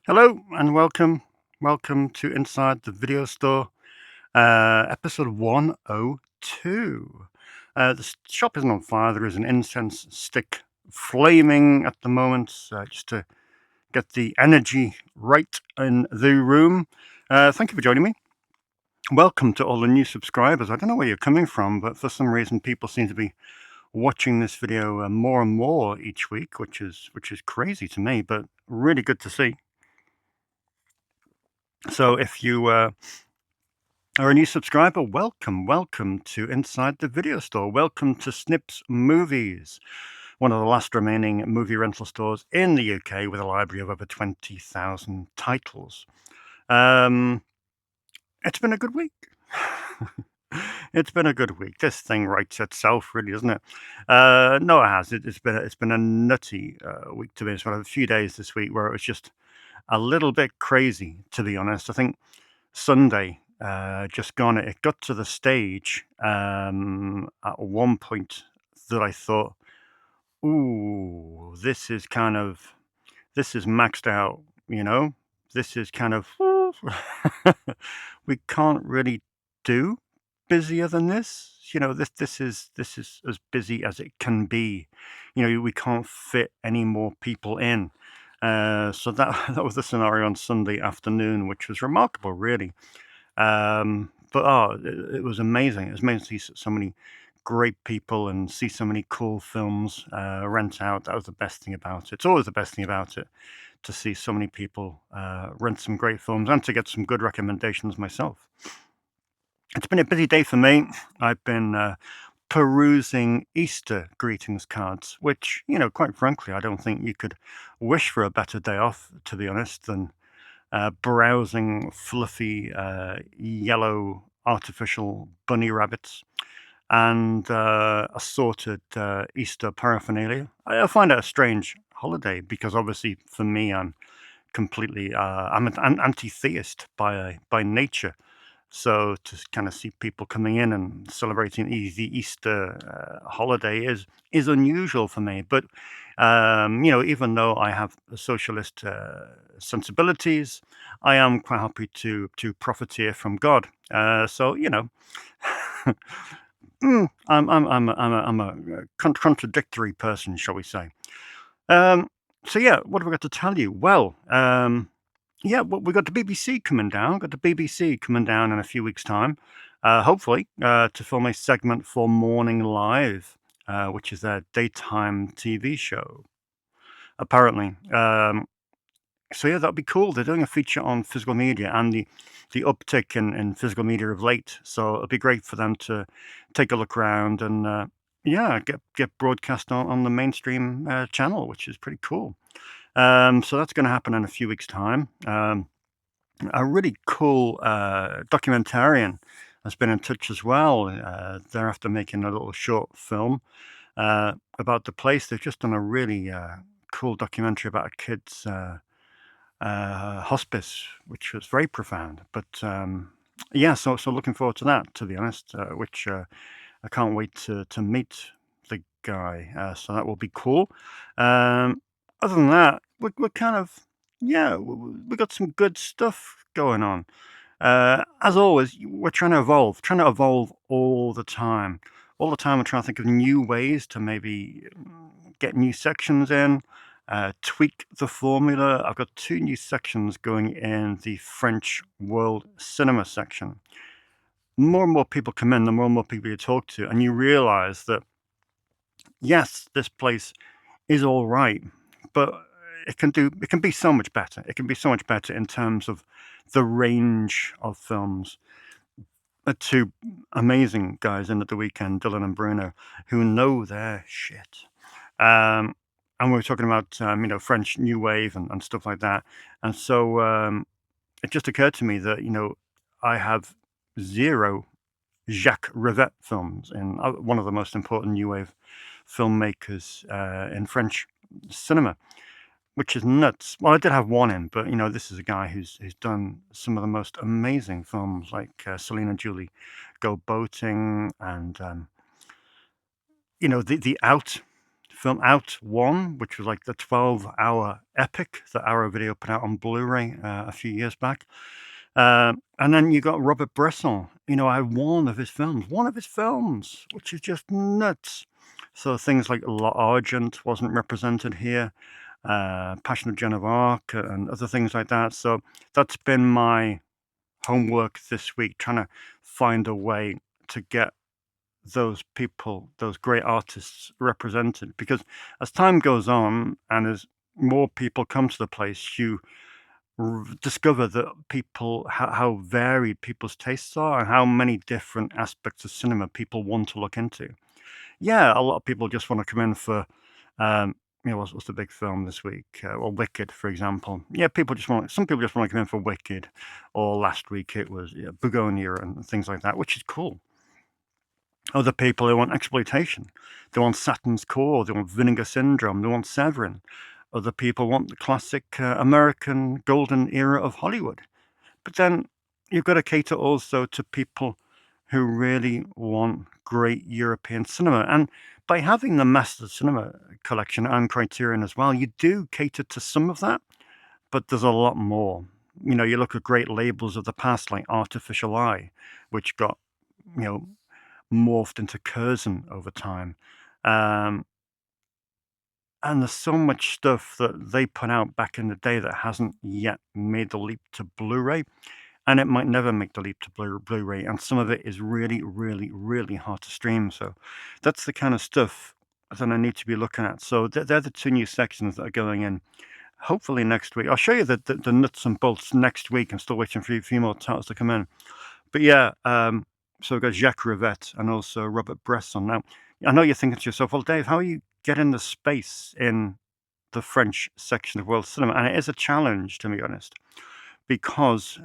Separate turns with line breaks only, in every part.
Hello and welcome. Welcome to Inside the Video Store, episode 102. The shop isn't on fire. There is an incense stick flaming at the moment, just to get the energy right in the room. Thank you for joining me. Welcome to all the new subscribers. I don't know where you're coming from, but for some reason people seem to be watching this video more and more each week, which is crazy to me, but really good to see. So if you are a new subscriber, welcome to Inside the Video Store. Welcome to Snips Movies, one of the last remaining movie rental stores in the UK with a library of over 20,000 titles. It's been a good week. It's been a good week. This thing writes itself, really, doesn't it? No, it has. It's been a nutty week to me. It's been a few days this week where it was just a little bit crazy, to be honest. I think Sunday just gone, it got to the stage at one point that I thought, ooh, this is maxed out, you know? This is kind of, we can't really do busier than this. You know, this is as busy as it can be. You know, we can't fit any more people in. So that was the scenario on Sunday afternoon, which was remarkable, really. But it was amazing. It was amazing to see so many great people and see so many cool films rent out. That was the best thing about it. It's always the best thing about it, to see so many people rent some great films and to get some good recommendations myself. It's been a busy day for me. I've been perusing Easter greetings cards, which, you know, quite frankly, I don't think you could wish for a better day off, to be honest, than browsing fluffy yellow artificial bunny rabbits and assorted Easter paraphernalia. I find it a strange holiday because obviously for me, I'm completely I'm an anti-theist by nature. So to kind of see people coming in and celebrating the Easter holiday is unusual for me. But you know, even though I have socialist sensibilities, I am quite happy to profiteer from God. So you know, I'm a contradictory person, shall we say? So yeah, what have I got to tell you? Well, yeah, well, we got the BBC coming down. Got the BBC coming down in a few weeks' time, hopefully, to film a segment for Morning Live, which is their daytime TV show, apparently. So yeah, that'd be cool. They're doing a feature on physical media and the uptick in physical media of late. So it'd be great for them to take a look around and yeah, get broadcast on the mainstream channel, which is pretty cool. So that's going to happen in a few weeks' time. A really cool documentarian has been in touch as well. They're after making a little short film about the place. They've just done a really cool documentary about a kid's hospice, which was very profound. But yeah, so looking forward to that, to be honest. Which I can't wait to meet the guy. So that will be cool. Other than that, we're kind of, yeah, we got some good stuff going on. As always, we're trying to evolve all the time. All the time, we're trying to think of new ways to maybe get new sections in, tweak the formula. I've got 2 new sections going in the French World Cinema section. More and more people come in, the more and more people you talk to, and you realize that, yes, this place is all right, but it can be so much better. It can be so much better in terms of the range of films. 2 amazing guys in at the weekend, Dylan and Bruno, who know their shit. And we were talking about you know, French New Wave and stuff like that. And so it just occurred to me that, you know, I have 0 Jacques Rivette films, and one of the most important New Wave filmmakers in French cinema. which is nuts. Well, I did have one in, but this is a guy who's done some of the most amazing films, like Selena and Julie Go Boating, and the Out film, Out One, which was like the 12-hour epic that Arrow Video put out on Blu-ray a few years back. And then you got Robert Bresson. I had one of his films, which is just nuts. So things like La Argent wasn't represented here, Passion of Joan of Arc, and other things like that. So that's been my homework this week, trying to find a way to get those people, those great artists represented. Because as time goes on and as more people come to the place, you discover that how varied people's tastes are and how many different aspects of cinema people want to look into. Yeah, a lot of people just want to come in for, what's the big film this week? Well, Wicked, for example. Yeah, some people just want to come in for Wicked, or last week it was Begonia and things like that, which is cool. Other people, they want exploitation. They want Saturn's Core, they want Vinegar Syndrome, they want Severin. Other people want the classic American golden era of Hollywood. But then you've got to cater also to people who really want great European cinema. And by having the Master Cinema collection and Criterion as well, you do cater to some of that, but there's a lot more. You look at great labels of the past like Artificial Eye, which got, morphed into Curzon over time. And there's so much stuff that they put out back in the day that hasn't yet made the leap to Blu-ray, and it might never make the leap to Blu-ray, and some of it is really, really, really hard to stream. So that's the kind of stuff that I need to be looking at. So they're the two new sections that are going in, hopefully next week. I'll show you the nuts and bolts next week. I'm still waiting for a few more titles to come in. But yeah, so we've got Jacques Rivette and also Robert Bresson. Now, I know you're thinking to yourself, well, Dave, how are you getting the space in the French section of world cinema? And it is a challenge, to be honest, because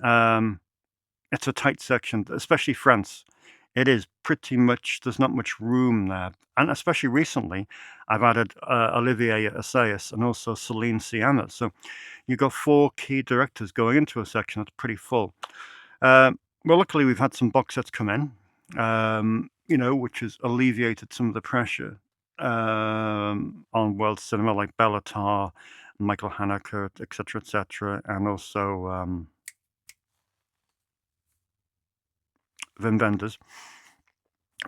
it's a tight section, especially France. It is pretty much, there's not much room there. And especially recently, I've added Olivier Assayas and also Celine Sciamma. So you've got 4 key directors going into a section that's pretty full. Well, luckily, we've had some box sets come in, which has alleviated some of the pressure on world cinema, like Bellatar, Michael Haneke, etc., and also Wim Wenders.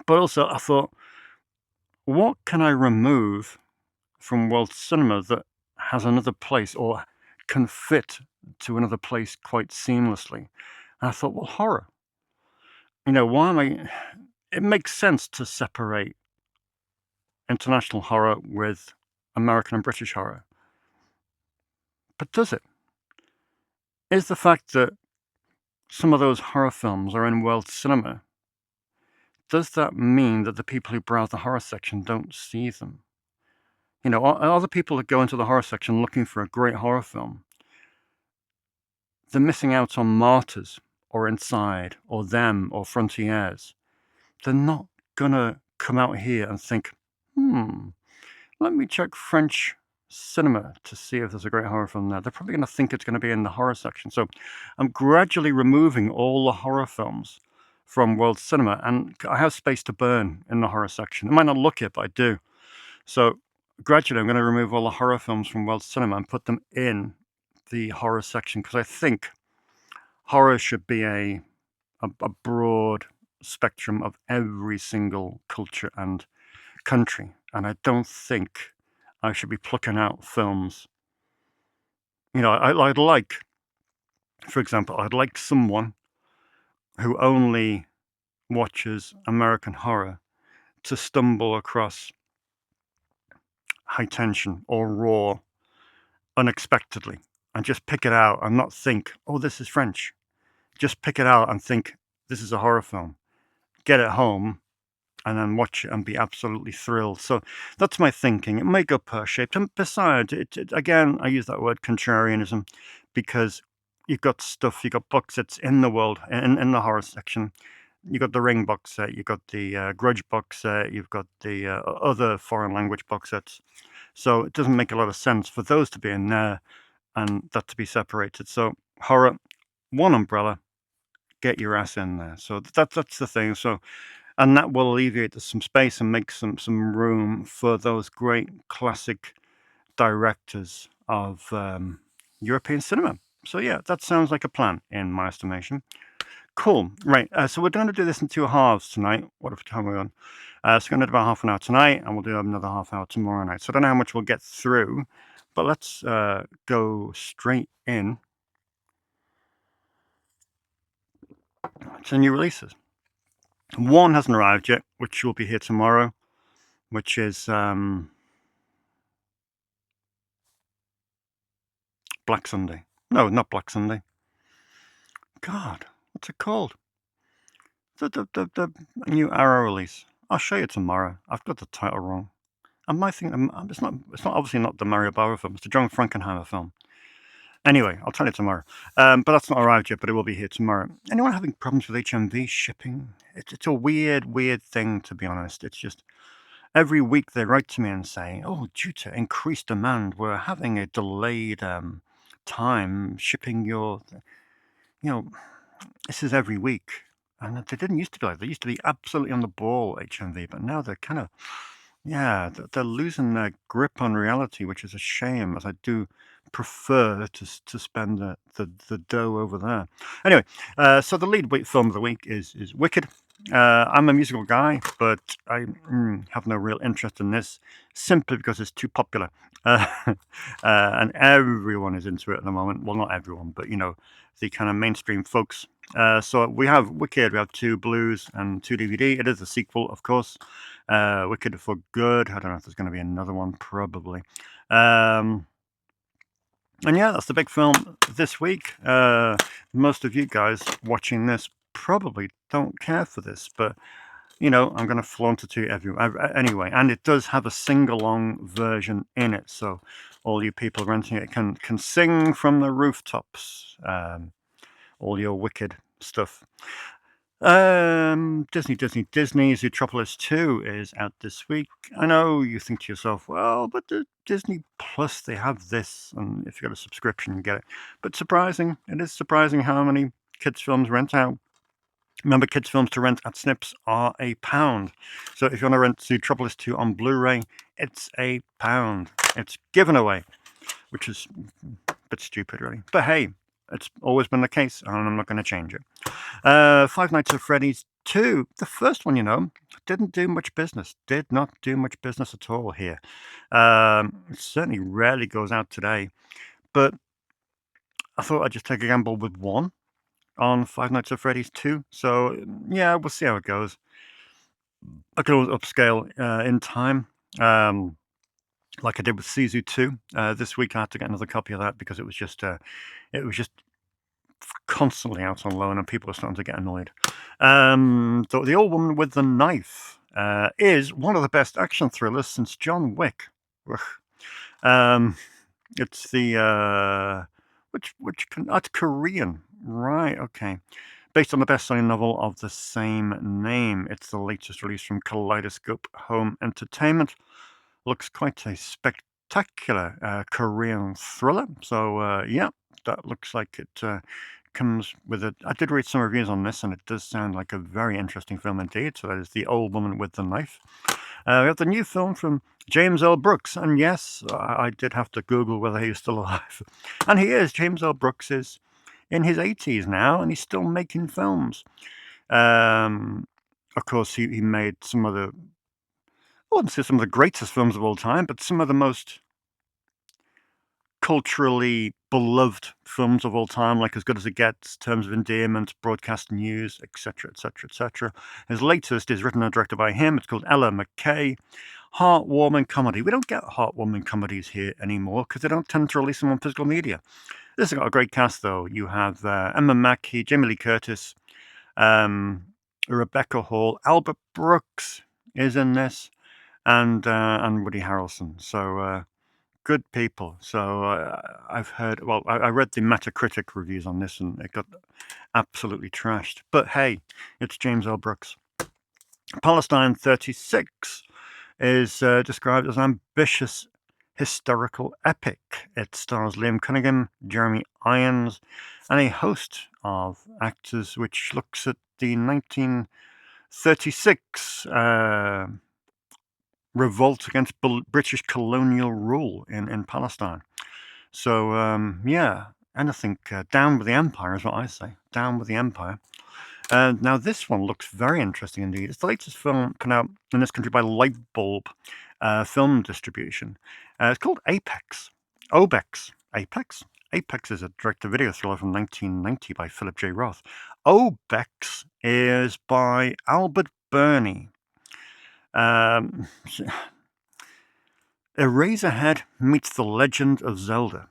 But also, I thought, what can I remove from world cinema that has another place or can fit to another place quite seamlessly? And I thought, well, horror. Why am I... It makes sense to separate international horror with American and British horror. But does it? Is the fact that some of those horror films are in world cinema, does that mean that the people who browse the horror section don't see them? Are the people that go into the horror section looking for a great horror film, they're missing out on Martyrs or Inside or Them or Frontiers. They're not gonna come out here and think, let me check French cinema to see if there's a great horror film there. They're probably going to think it's going to be in the horror section. So I'm gradually removing all the horror films from world cinema, and I have space to burn in the horror section. It might not look it, but I do. So gradually I'm going to remove all the horror films from world cinema and put them in the horror section, because I think horror should be a broad spectrum of every single culture and country, and I don't think I should be plucking out films. I'd like, for example, I'd like someone who only watches American horror to stumble across High Tension or Raw unexpectedly and just pick it out and not think, oh, this is French. Just pick it out and think, this is a horror film. Get it home and then watch it and be absolutely thrilled. So that's my thinking. It may go pear-shaped. And besides, again, I use that word contrarianism because you've got box sets in the world, in the horror section. You've got the Ring box set, you've got the Grudge box set, you've got the other foreign language box sets. So it doesn't make a lot of sense for those to be in there and that to be separated. So horror, one umbrella, get your ass in there. So that's the thing. So, and that will alleviate some space and make some room for those great classic directors of European cinema. So yeah, that sounds like a plan in my estimation. Cool. Right. So we're going to do this in 2 halves tonight. What time are we on? So we're going to do about half an hour tonight, and we'll do another half hour tomorrow night. So I don't know how much we'll get through, but let's go straight in to new releases. One hasn't arrived yet, which will be here tomorrow, which is Black Sunday. No, not Black Sunday. God, what's it called? The new Arrow release. I'll show you tomorrow. I've got the title wrong. I might think it's not obviously not the Mario Bava film. It's the John Frankenheimer film. Anyway, I'll tell you tomorrow. But that's not arrived yet, but it will be here tomorrow. Anyone having problems with HMV shipping? It's a weird thing, to be honest. It's just every week they write to me and say, "Oh, due to increased demand, we're having a delayed time shipping your." This is every week, and they didn't used to be like. They used to be absolutely on the ball, HMV, but now they're kind of. Yeah, they're losing their grip on reality, which is a shame, as I do prefer to spend the dough over there. Anyway, so the lead film of the week is Wicked. I'm a musical guy, but I have no real interest in this simply because it's too popular. And everyone is into it at the moment. Well, not everyone, but the kind of mainstream folks. So we have Wicked, we have 2 Blues and 2 DVD. It is a sequel, of course. Wicked for Good. I don't know if there's going to be another one, probably. And yeah, that's the big film this week. Most of you guys watching this probably don't care for this, but I'm going to flaunt it to you anyway. And it does have a sing-along version in it, so all you people renting it can sing from the rooftops. All your Wicked stuff. Disney, Zootropolis 2 is out this week. I know you think to yourself, well, but the Disney Plus, they have this, and if you got a subscription, you get it. But it is surprising how many kids' films rent out. Remember, kids' films to rent at Snips are £1. So if you want to rent Zootropolis 2 on Blu-ray, it's £1. It's given away, which is a bit stupid, really. But hey, it's always been the case, and I'm not going to change it. Five Nights at Freddy's 2, the first one, didn't do much business. Did not do much business at all here. It certainly rarely goes out today. But I thought I'd just take a gamble with one on Five Nights at Freddy's 2. So, yeah, we'll see how it goes. I could always upscale in time. Like I did with Sisu 2. This week I had to get another copy of that because it was just constantly out on loan and people are starting to get annoyed. The Old Woman with the Knife is one of the best action thrillers since John Wick. It's the that's Korean, right? Okay, based on the best-selling novel of the same name. It's the latest release from Kaleidoscope Home Entertainment. Looks quite a spectacular Korean thriller. So yeah, that looks like it comes with it. I did read some reviews on this, and it does sound like a very interesting film indeed. So that is The Old Woman with the Knife. We have the new film from James L. Brooks, and yes, I did have to Google whether he was still alive. And he is. James L. Brooks is in his 80s now, and he's still making films. Of course, he made some of the, I wouldn't say some of the greatest films of all time, but some of the most culturally beloved films of all time, like As Good as It Gets, Terms of Endearment, Broadcast News, etc., etc., etc. His latest is written and directed by him. It's called Ella McKay. Heartwarming comedy. We don't get heartwarming comedies here anymore because they don't tend to release them on physical media. This has got a great cast, though. You have Emma Mackey, Jamie Lee Curtis, Rebecca Hall, Albert Brooks is in this, and Woody Harrelson. So good people. So I've heard. Well, I read the Metacritic reviews on this, and it got absolutely trashed. But hey, it's James L. Brooks. Palestine 36 is described as an ambitious historical epic. It stars Liam Cunningham, Jeremy Irons, and a host of actors, which looks at the 1936 revolt against British colonial rule in Palestine. So, yeah, and I think down with the empire is what I say. Down with the empire. Now, this one looks very interesting indeed. It's the latest film coming out in this country by Lightbulb Film Distribution. It's called Apex. Obex. Apex? Apex is a direct-to-video thriller from 1990 by Philip J. Roth. Obex is by Albert Burney. Eraserhead meets The Legend of Zelda.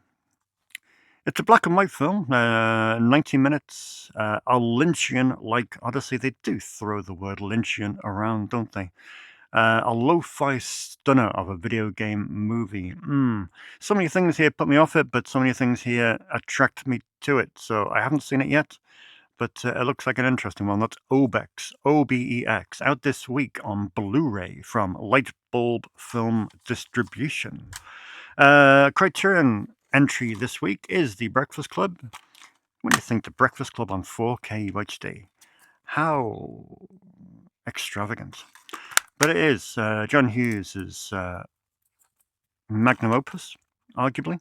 It's a black and white film, 90 minutes, a Lynchian-like odyssey. They do throw the word Lynchian around, don't they? A lo-fi stunner of a video game movie. So many things here put me off it, but so many things here attract me to it. So I haven't seen it yet, but it looks like an interesting one. That's Obex, O-B-E-X, out this week on Blu-ray from Lightbulb Film Distribution. Criterion entry this week is The Breakfast Club. What do you think? The Breakfast Club on 4K UHD. How extravagant. But it is John Hughes' magnum opus, arguably.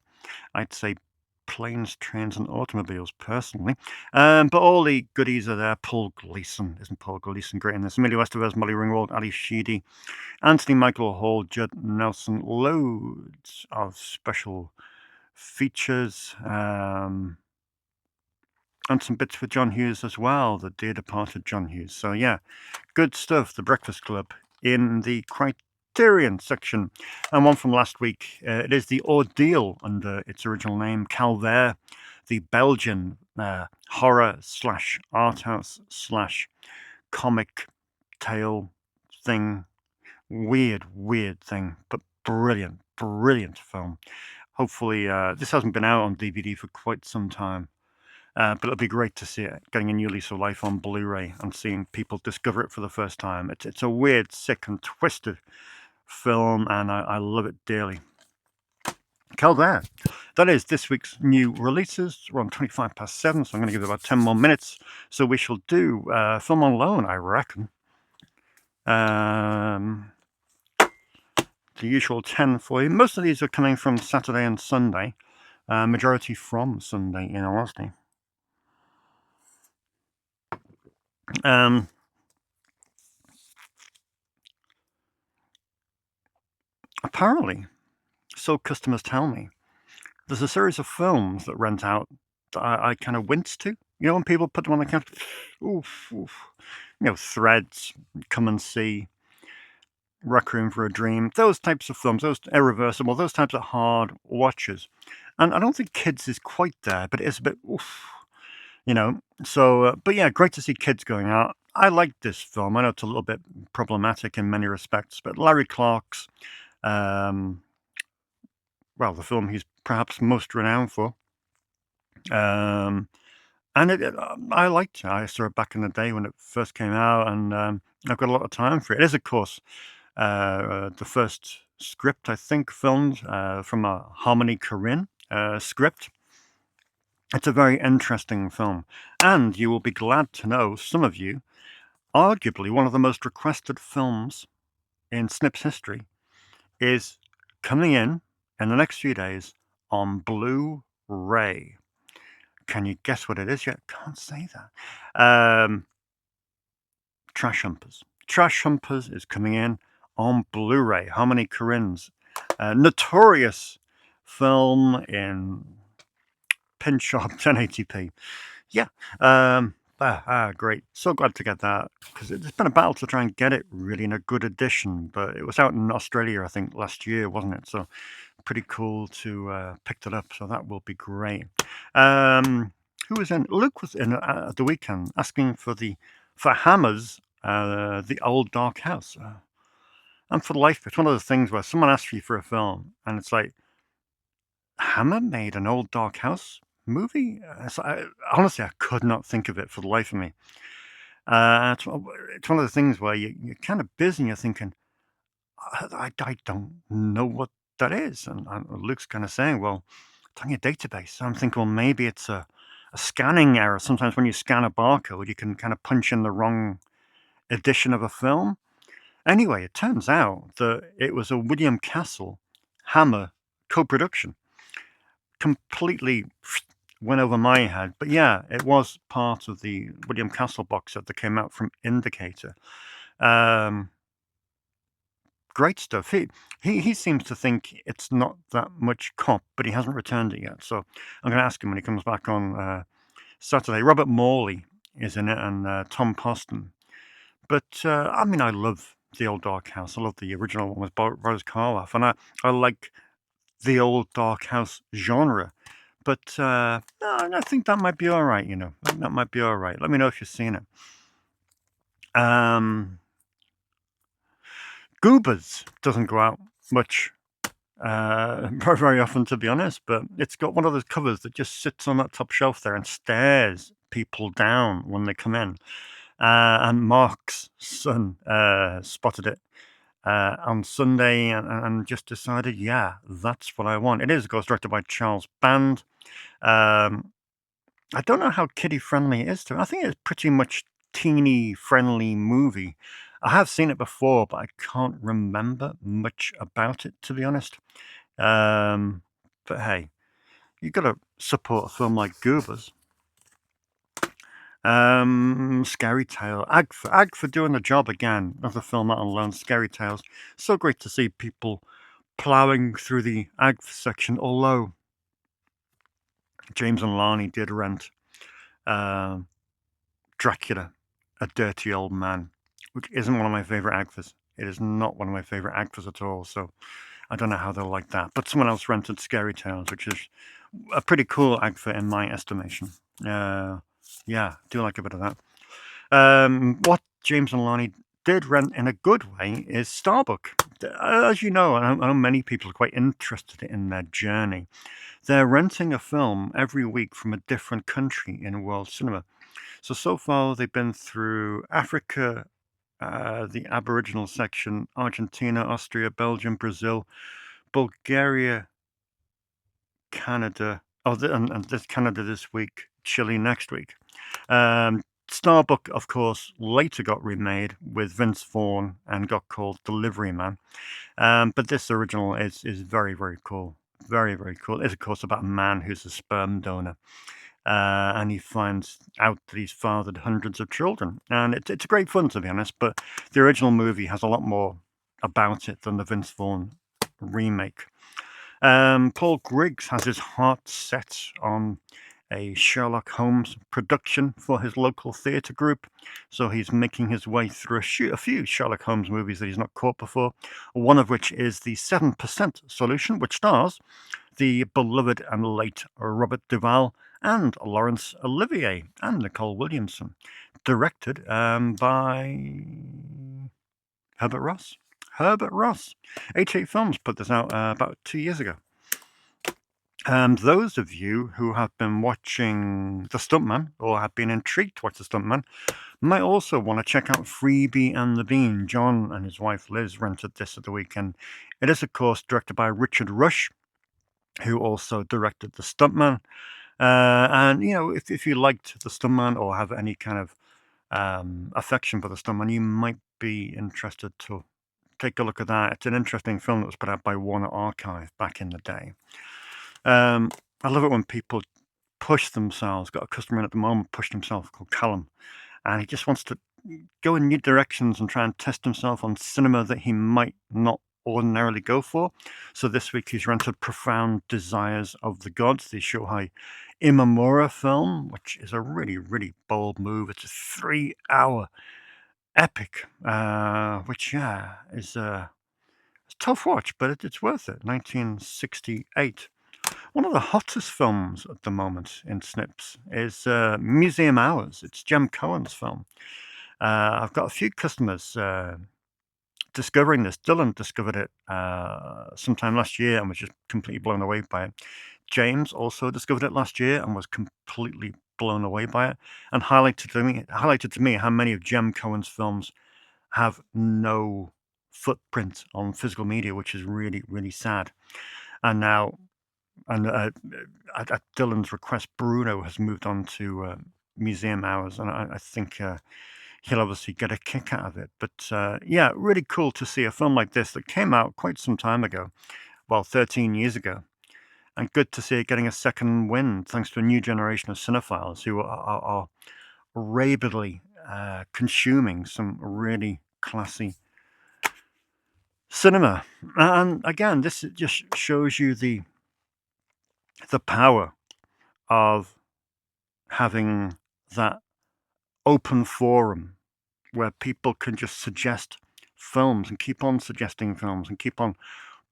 I'd say planes, trains, and automobiles, personally. But all the goodies are there. Paul Gleason. Isn't Paul Gleason great in this? Emilio Estevez, Molly Ringwald, Ali Sheedy, Anthony Michael Hall, Judd Nelson. Loads of special features. And some bits for John Hughes as well, the dear departed John Hughes. So, yeah, good stuff. The Breakfast Club in the Criterion section. And one from last week, it is The Ordeal under its original name, Calvaire, the Belgian horror / art house / comic tale thing. Weird thing, but brilliant film. Hopefully, this hasn't been out on DVD for quite some time. But it'll be great to see it getting a new lease of life on Blu-ray and seeing people discover it for the first time. It's a weird, sick, and twisted film, and I love it dearly. Calvaire. That is this week's new releases. We're on 7:25, so I'm going to give it about 10 more minutes. So we shall do Film on Loan, I reckon. The usual 10 for you. Most of these are coming from Saturday and Sunday. Majority from Sunday, in all honesty. Apparently, so customers tell me, there's a series of films that rent out that I kind of wince to. You know, when people put them on the counter, oof. You know, Threads, Come and See, Requiem for a Dream, those types of films, those Irreversible, those types of hard watches. And I don't think Kids is quite there, but it is a bit oof. You know, so, but yeah, great to see Kids going out. I like this film. I know it's a little bit problematic in many respects, but Larry Clark's, well, the film he's perhaps most renowned for. And I liked it. I saw it back in the day when it first came out, and I've got a lot of time for it. It is, of course, the first script, I think, filmed from a Harmony Korine script. It's a very interesting film, and you will be glad to know, some of you, arguably one of the most requested films in Snips history is coming in the next few days on Blu-ray. Can you guess what it is yet? Can't say that. Trash Humpers. Trash Humpers is coming in on Blu-ray. Harmony Korine's notorious film in pin-sharp 1080p. Yeah. Great. So glad to get that, because it's been a battle to try and get it really in a good edition, but it was out in Australia, I think, last year, wasn't it? So pretty cool to pick it up. So that will be great. Who was in? Luke was in at the weekend asking for Hammer's The Old Dark House. And for life, it's one of those things where someone asks you for a film, and it's like, Hammer made an Old Dark House movie? Honestly, I could not think of it for the life of me. It's one of the things where you're kind of busy and you're thinking, I don't know what that is. And Luke's kind of saying, well, it's on your database. So I'm thinking, well, maybe it's a scanning error. Sometimes when you scan a barcode, you can kind of punch in the wrong edition of a film. Anyway, it turns out that it was a William Castle Hammer co-production. Completely went over my head. But yeah, it was part of the William Castle box set that came out from Indicator. Um, Great stuff. He seems to think it's not that much cop, but he hasn't returned it yet. So I'm going to ask him when he comes back on Saturday. Robert Morley is in it, and Tom Poston. But I mean, I love the old Dark House. I love the original one with Boris Karloff, and I like the old Dark House genre. But no, I think that might be all right. That might be all right. Let me know if you've seen it. Goobers doesn't go out much very, very often, to be honest, but it's got one of those covers that just sits on that top shelf there and stares people down when they come in. And Mark's son spotted it on Sunday and just decided, yeah, that's what I want. It is, of course, directed by Charles Band. I don't know how kiddie friendly it is. I think it's pretty much teeny friendly movie. I have seen it before, but I can't remember much about it, to be honest. But hey, you got to support a film like Goobers. Scary Tale. Agfa doing the job again. Another film out on loan, Scary Tales. So great to see people ploughing through the Agfa section, although James and Larney did rent Dracula, A Dirty Old Man, which isn't one of my favorite Agfas. It is not one of my favorite Agfas at all, so I don't know how they'll like that. But someone else rented Scary Tales, which is a pretty cool Agfa in my estimation. Yeah, do like a bit of that. What James and Lonnie did rent in a good way is Starbuck. As you know, I know many people are quite interested in their journey. They're renting a film every week from a different country in world cinema. So far they've been through Africa, the Aboriginal section, Argentina, Austria, Belgium, Brazil, Bulgaria, Canada. And this Canada this week, Chile next week. Starbuck, of course, later got remade with Vince Vaughn and got called Delivery Man. But this original is very, very cool. Very, very cool. It's, of course, about a man who's a sperm donor. And he finds out that he's fathered hundreds of children. And it's great fun, to be honest, but the original movie has a lot more about it than the Vince Vaughn remake. Paul Griggs has his heart set on a Sherlock Holmes production for his local theatre group. So he's making his way through a few Sherlock Holmes movies that he's not caught before, one of which is The 7% Solution, which stars the beloved and late Robert Duvall and Laurence Olivier and Nicole Williamson, directed by Herbert Ross. Herbert Ross. 88 Films put this out about 2 years ago. And those of you who have been watching The Stuntman or have been intrigued to watch The Stuntman might also want to check out Freebie and the Bean. John and his wife Liz rented this at the weekend. It is, of course, directed by Richard Rush, who also directed The Stuntman. And, if you liked The Stuntman or have any kind of affection for The Stuntman, you might be interested to take a look at that. It's an interesting film that was put out by Warner Archive back in the day. I love it when people push themselves. Got a customer in at the moment, pushed himself, called Callum, and he just wants to go in new directions and try and test himself on cinema that he might not ordinarily go for. So this week he's rented Profound Desires of the Gods, the Shohei Imamura film, which is a really, really bold move. It's a 3-hour epic, which, is a tough watch, but it's worth it. 1968. One of the hottest films at the moment in Snips is Museum Hours. It's Jem Cohen's film. I've got a few customers discovering this. Dylan discovered it sometime last year and was just completely blown away by it. James also discovered it last year and was completely blown away by it, and highlighted to me how many of Jem Cohen's films have no footprint on physical media, which is really, really sad. And now, and at Dylan's request, Bruno has moved on to museum hours, and I think he'll obviously get a kick out of it. But yeah, really cool to see a film like this that came out quite some time ago, well, 13 years ago. And good to see it getting a second wind, thanks to a new generation of cinephiles who are rabidly consuming some really classy cinema. And again, this just shows you the power of having that open forum where people can just suggest films and keep on suggesting films and keep on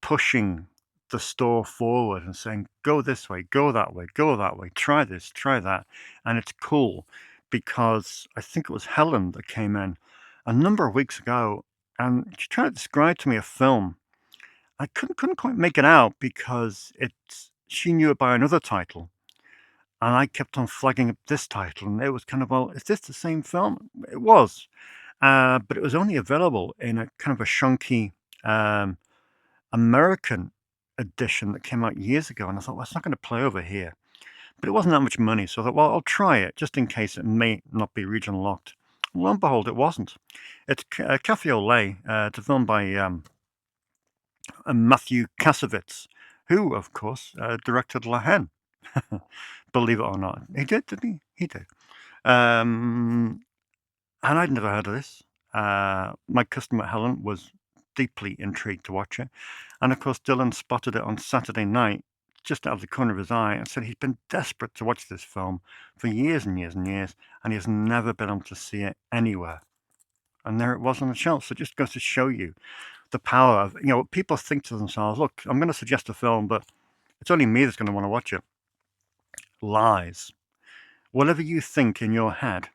pushing the store forward and saying, go this way, go that way, go that way, try this, try that. And it's cool because I think it was Helen that came in a number of weeks ago and she tried to describe to me a film. I couldn't quite make it out because she knew it by another title. And I kept on flagging up this title, and it was kind of, well, is this the same film? It was, but it was only available in a kind of a shunky American edition that came out years ago. And I thought, well, it's not going to play over here. But it wasn't that much money, so I thought, well, I'll try it just in case it may not be region locked. Lo and behold, it wasn't. It's Cafe au Lait. It's a film by Matthew Kasovitz, who, of course, directed La Haine. Believe it or not. He did, didn't he? He did. And I'd never heard of this. My customer, Helen, was deeply intrigued to watch it. And of course, Dylan spotted it on Saturday night, just out of the corner of his eye, and said he'd been desperate to watch this film for years and years and years, and he's never been able to see it anywhere. And there it was on the shelf. So it just goes to show you the power of, people think to themselves, look, I'm going to suggest a film, but it's only me that's going to want to watch it. Lies. Whatever you think in your head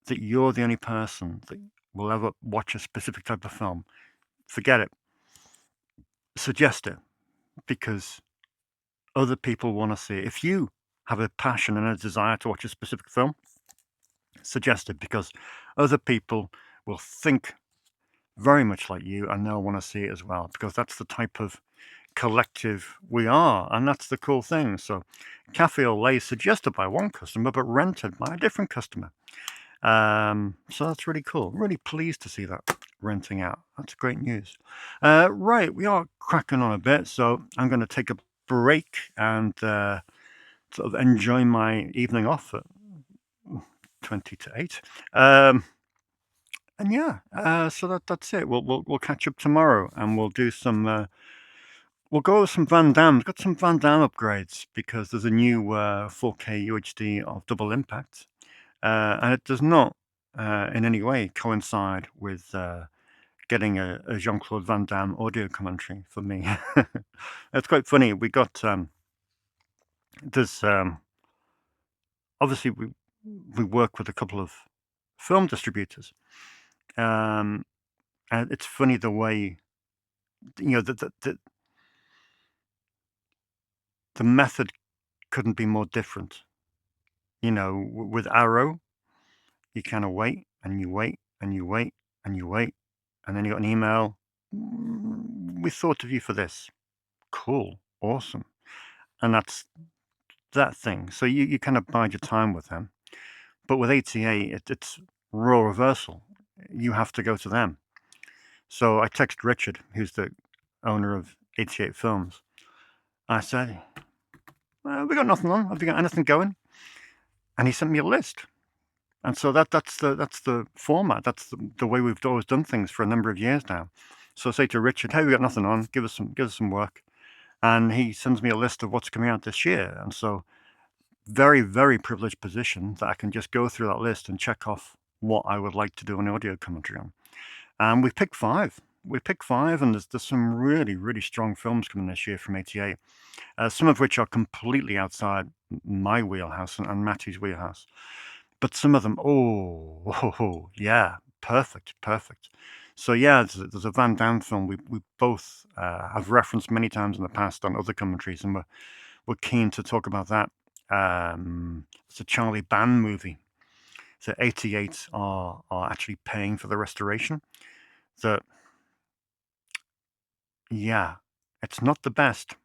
that you're the only person that will ever watch a specific type of film, forget it. Suggest it, because other people want to see it. If you have a passion and a desire to watch a specific film, suggest it, because other people will think very much like you and they'll want to see it as well, because that's the type of collective we are, and that's the cool thing. So Cafe au Lait suggested by one customer but rented by a different customer. So that's really cool. Really pleased to see that renting out. That's great news. Right, we are cracking on a bit, so I'm going to take a break and sort of enjoy my evening off at 20 to 8. And yeah, so that's it. We'll catch up tomorrow, and we'll do some. We'll go over some Van Damme. We've got some Van Damme upgrades because there's a new 4K UHD of Double Impact, and it does not in any way coincide with getting a Jean-Claude Van Damme audio commentary for me. It's quite funny. We got there's obviously we work with a couple of film distributors, and it's funny the way the method couldn't be more different. With Arrow, you kind of wait and you wait and you wait and you wait, and then you got an email. We thought of you for this. Cool, awesome, and that's that thing. So you kind of bide your time with them. But with ATA, it's role reversal. You have to go to them. So I text Richard, who's the owner of 88 Films. I said, we got nothing on. Have you got anything going? And he sent me a list. And so that's the format. That's the way we've always done things for a number of years now. So I say to Richard, hey, we got nothing on. Give us some work. And he sends me a list of what's coming out this year. And so very, very privileged position that I can just go through that list and check off what I would like to do an audio commentary on. And we've picked 5. We picked 5, and there's some really, really strong films coming this year from 88. Some of which are completely outside my wheelhouse and Matty's wheelhouse. But some of them, yeah, perfect. So yeah, there's a Van Damme film we both have referenced many times in the past on other commentaries, and we're keen to talk about that. It's a Charlie Band movie. So 88 are actually paying for the restoration. that, yeah, it's not the best,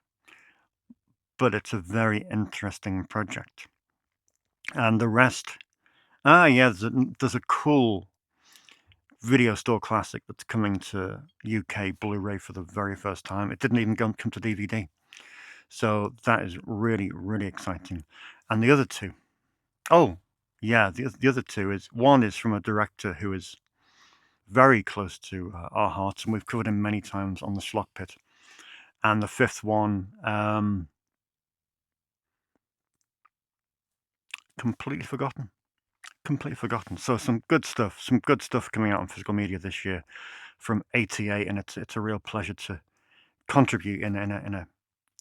but it's a very interesting project. And the rest, yeah, there's a cool video store classic that's coming to UK Blu-ray for the very first time. It didn't even come to DVD. So that is really, really exciting. And the other two, oh, yeah, the other two is one is from a director who is very close to our hearts, and we've covered him many times on the Schlock Pit. And the fifth one, completely forgotten. Completely forgotten. So some good stuff coming out on physical media this year from 88, and it's a real pleasure to contribute in a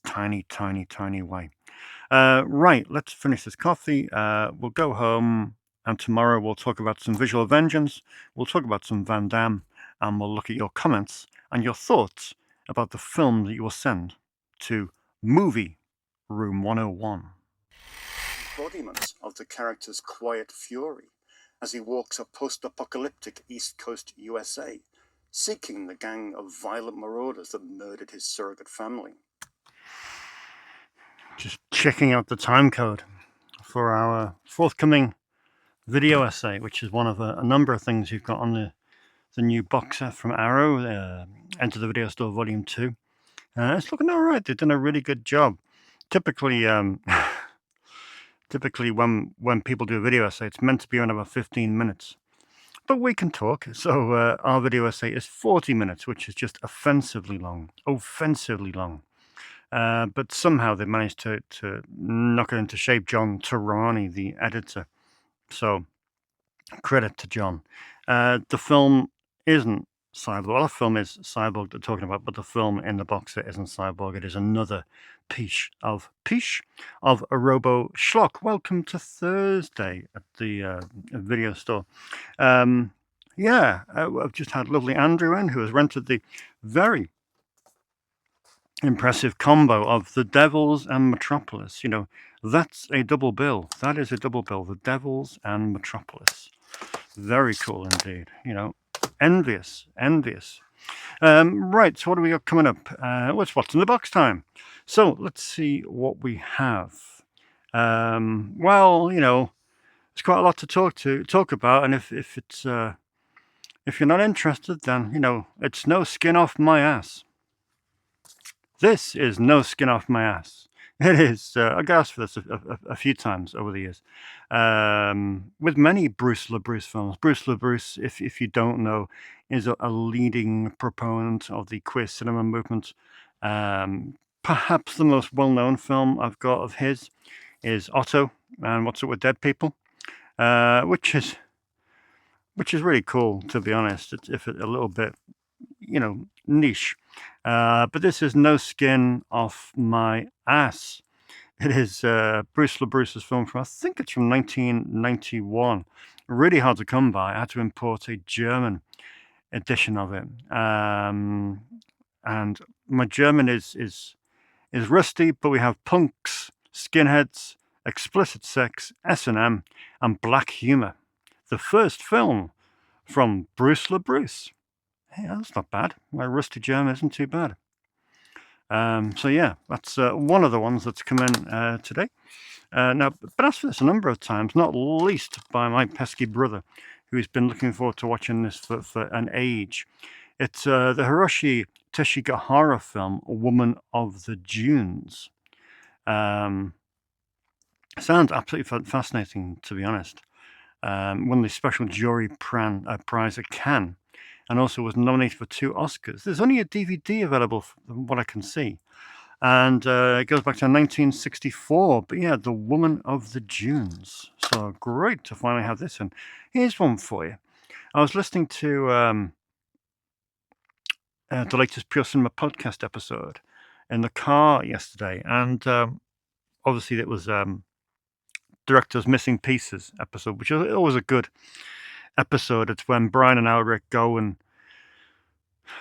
tiny, tiny, tiny way. Right, let's finish this coffee. We'll go home, and tomorrow we'll talk about some visual vengeance. We'll talk about some Van Damme, and we'll look at your comments and your thoughts about the film that you will send to Movie Room 101. Embodiment of the character's quiet fury as he walks a post-apocalyptic East Coast USA, seeking the gang of violent marauders that murdered his surrogate family. Just checking out the time code for our forthcoming video essay, which is one of a number of things you've got on the new box set from Arrow, Enter the Video Store Volume 2. It's looking all right. They've done a really good job. Typically, when people do a video essay, it's meant to be around about 15 minutes. But we can talk. So our video essay is 40 minutes, which is just offensively long. But somehow they managed to knock it into shape. John Tarani, the editor. So credit to John. The film isn't Cyborg. Well, the film is Cyborg they're talking about, but the film in the box set isn't Cyborg. It is another piece of a Robo Schlock. Welcome to Thursday at the video store. I've just had lovely Andrew in, who has rented the very impressive combo of The Devils and Metropolis. You know, that's a double bill. That is a double bill. The Devils and Metropolis. Very cool indeed. You know, envious. Right, so what do we got coming up? What's in the box time? So let's see what we have. Well, you know, there's quite a lot to talk about, and if you're not interested, then you know it's no skin off my ass. This is no skin off my ass. It is. I got asked for this a few times over the years. With many Bruce LaBruce films. Bruce LaBruce, if you don't know, is a leading proponent of the queer cinema movement. Perhaps the most well-known film I've got of his is Otto and What's Up with Dead People, which is really cool, to be honest. It's a little bit, you know, niche. But this is no skin off my ass. It is Bruce LaBruce's film from, I think it's from 1991. Really hard to come by. I had to import a German edition of it. And my German is rusty, but we have punks, skinheads, explicit sex, S&M, and black humor. The first film from Bruce LaBruce. Hey, that's not bad. My rusty German isn't too bad. So yeah, that's one of the ones that's come in today. Now, been asked for this a number of times, not least by my pesky brother, who's been looking forward to watching this for an age. It's the Hiroshi Teshigahara film, Woman of the Dunes. Sounds absolutely fascinating, to be honest. Won the special jury prize at Cannes, and also was nominated for 2 Oscars. There's only a DVD available from what I can see. And it goes back to 1964. But yeah, The Woman of the Dunes. So great to finally have this. And here's one for you. I was listening to the latest Pure Cinema podcast episode in the car yesterday. And obviously it was Director's Missing Pieces episode, which is always a good episode. It's when Brian and Alric go and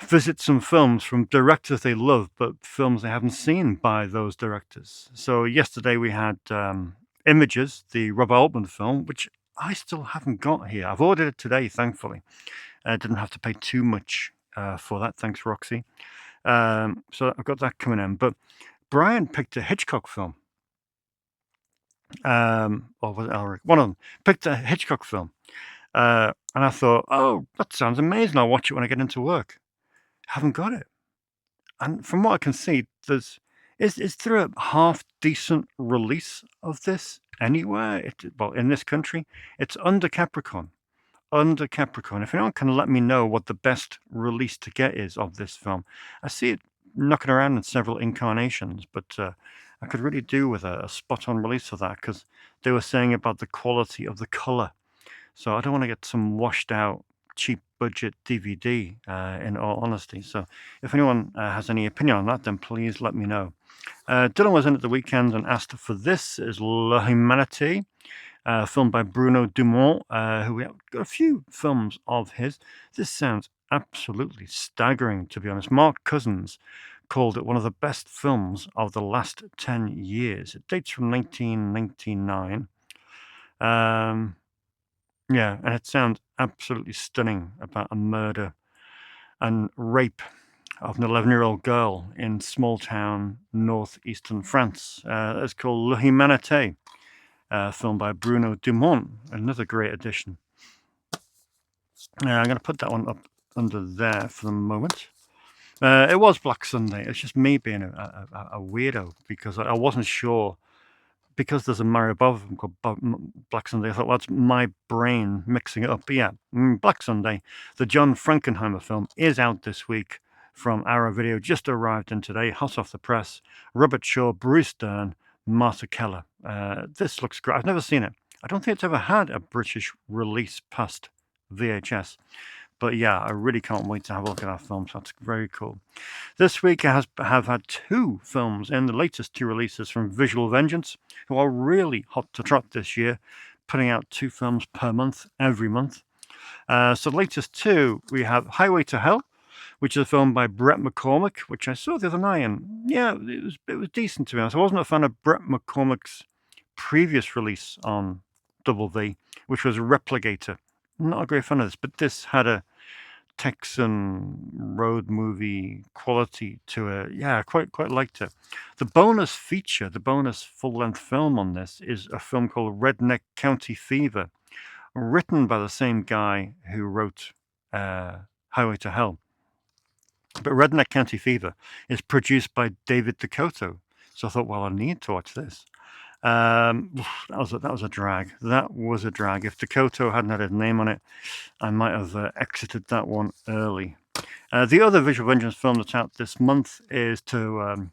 visit some films from directors they love, but films they haven't seen by those directors. So yesterday we had Images, the Rob Altman film, which I still haven't got here. I've ordered it today, thankfully. I didn't have to pay too much for that. Thanks, Roxy. So I've got that coming in. But Brian picked a Hitchcock film. Or was it Elric? One of them picked a Hitchcock film. And I thought, oh, that sounds amazing. I'll watch it when I get into work. Haven't got it. And from what I can see, is there a half decent release of this anywhere? Well, in this country, it's under Capricorn. Under Capricorn. If anyone can let me know what the best release to get is of this film, I see it knocking around in several incarnations, but I could really do with a spot-on release of that because they were saying about the quality of the color. So I don't want to get some washed-out, cheap-budget DVD, in all honesty. So if anyone has any opinion on that, then please let me know. Dylan was in at the weekend and asked for this is La Humanité, filmed by Bruno Dumont, who we have got a few films of his. This sounds absolutely staggering, to be honest. Mark Cousins called it one of the best films of the last 10 years. It dates from 1999. Yeah, and it sounds absolutely stunning about a murder and rape of an 11-year-old girl in small town northeastern France. It's called La Humanité, filmed by Bruno Dumont. Another great addition. I'm going to put that one up under there for the moment. It was Black Sunday. It's just me being a weirdo because I wasn't sure. Because there's a Mario Bava film called Black Sunday, I thought, well, that's my brain mixing it up. But yeah, Black Sunday, the John Frankenheimer film, is out this week from Arrow Video, just arrived in today, hot off the press. Robert Shaw, Bruce Dern, Martha Keller. This looks great. I've never seen it. I don't think it's ever had a British release past VHS. But yeah, I really can't wait to have a look at that film. So that's very cool. This week I have had two films in the latest two releases from Visual Vengeance, who are really hot to trot this year, putting out 2 films per month, every month. So the latest two, we have Highway to Hell, which is a film by Brett McCormick, which I saw the other night, and yeah, it was decent, to be honest. I wasn't a fan of Brett McCormick's previous release on Double V, which was Replicator. Not a great fan of this, but this had a Texan road movie quality to it. Yeah, I quite liked it. The bonus feature, the bonus full-length film on this is a film called Redneck County Fever, written by the same guy who wrote Highway to Hell. But Redneck County Fever is produced by David Dakota. So I thought, well, I need to watch this. That was a drag. That was a drag. If Dakota hadn't had his name on it, I might have exited that one early. The other Visual Vengeance film that's out this month is A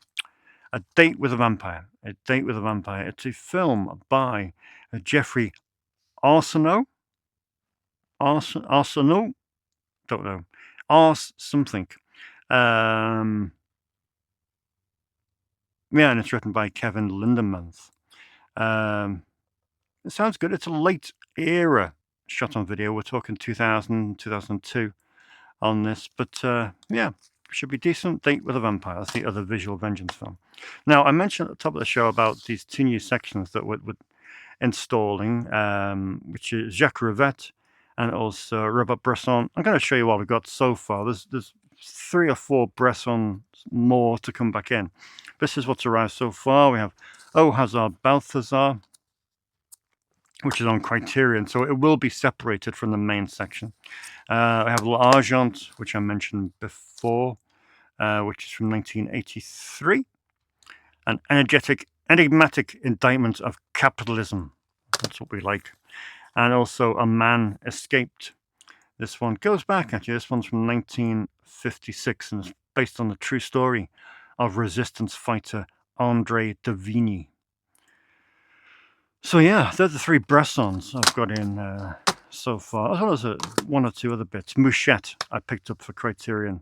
Date with a Vampire. A Date with a Vampire. It's a film by Jeffrey Arsenault. Arsenault? Don't know. Ars something. Yeah, and it's written by Kevin Lindemann. It sounds good. It's a late era shot on video. We're talking 2000, 2002 on this. But yeah, should be decent. Date with a Vampire. That's the other Visual Vengeance film. Now, I mentioned at the top of the show about these 2 new sections that we're installing, which is Jacques Rivette and also Robert Bresson. I'm going to show you what we've got so far. There's 3 or 4 Bressons more to come back in. This is what's arrived so far. We have Oh Hazard Balthazar, which is on Criterion, so it will be separated from the main section. I have L'Argent, which I mentioned before, which is from 1983. An enigmatic indictment of capitalism. That's what we like. And also A Man Escaped. This one goes back, actually. This one's from 1956, and it's based on the true story of resistance fighter André de Vigny. So yeah, they're the 3 Bressons I've got in so far, as well as 1 or 2 other bits. Mouchette I picked up for Criterion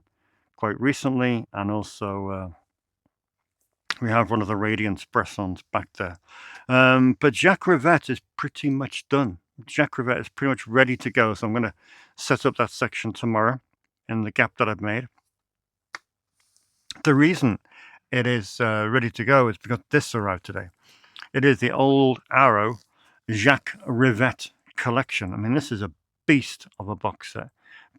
quite recently, and also we have one of the Radiance Bressons back there. But Jacques Rivette is pretty much done. Jacques Rivette is pretty much ready to go, so I'm going to set up that section tomorrow in the gap that I've made. The reason it is ready to go is because this arrived today. It is the Old Arrow Jacques Rivette collection. I mean, this is a beast of a box set.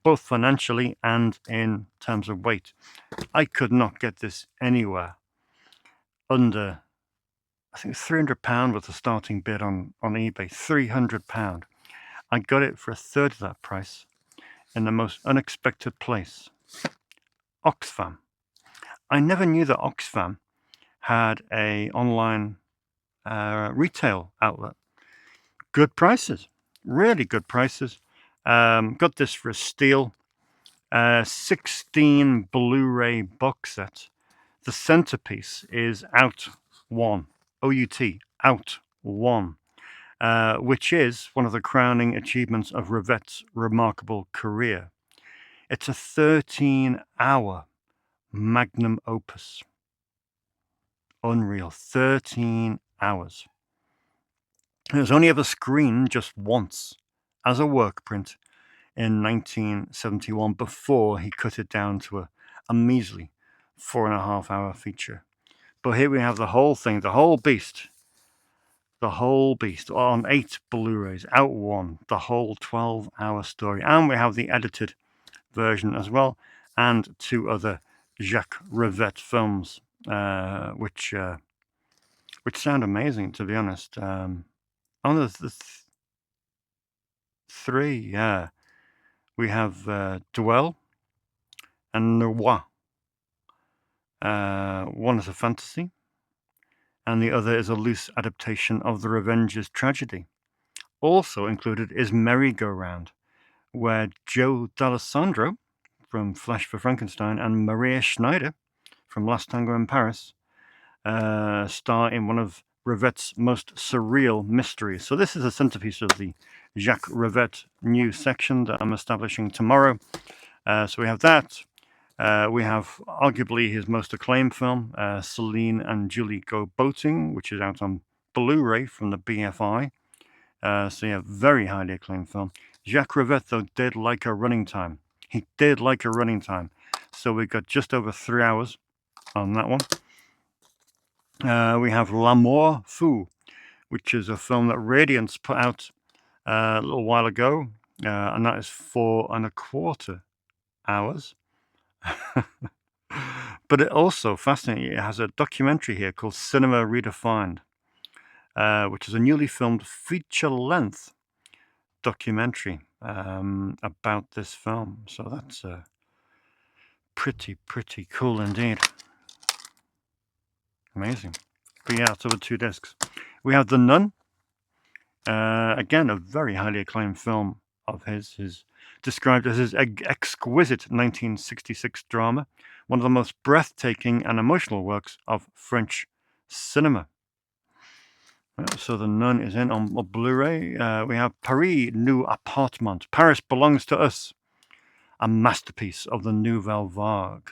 both financially and in terms of weight. I could not get this anywhere under, I think, £300 was the starting bid on eBay. £300. I got it for a third of that price in the most unexpected place. Oxfam. I never knew that Oxfam had a online retail outlet. Good prices, really good prices. Got this for a steal. 16 Blu-ray box set. The centerpiece is Out One, O-U-T, Out One, which is one of the crowning achievements of Rivette's remarkable career. It's a 13-hour magnum opus. Unreal, 13 hours. It was only ever screened just once as a work print in 1971 before he cut it down to a measly 4.5-hour feature. But here we have the whole thing, the whole beast on 8 Blu-rays, Out One, the whole 12-hour story. And we have the edited version as well, and 2 other Jacques Rivette films, which sound amazing, to be honest. The 3, yeah. We have Duel and Noir. One is a fantasy, and the other is a loose adaptation of the Revenger's tragedy. Also included is Merry-Go-Round, where Joe D'Alessandro from Flash for Frankenstein and Maria Schneider from Last Tango in Paris star in one of Rivette's most surreal mysteries. So this is a centerpiece of the Jacques Rivette new section that I'm establishing tomorrow. So we have that. We have arguably his most acclaimed film, Celine and Julie Go Boating, which is out on Blu-ray from the BFI. So yeah, very highly acclaimed film. Jacques Rivette, though, did like a running time. He did like a running time. So we've got just over 3 hours on that one. We have L'Amour Fou, which is a film that Radiance put out a little while ago, and that is 4.25 hours. But it also, fascinating, it has a documentary here called Cinema Redefined, which is a newly filmed feature-length documentary about this film. So that's pretty cool indeed. Amazing. But yeah, it's over 2 discs. We have The Nun. Again, a very highly acclaimed film of his. Is described as his exquisite 1966 drama, one of the most breathtaking and emotional works of French cinema. So The Nun is in on Blu-ray. We have Paris Nous Appartement. Paris Belongs to Us, a masterpiece of the Nouvelle Vague.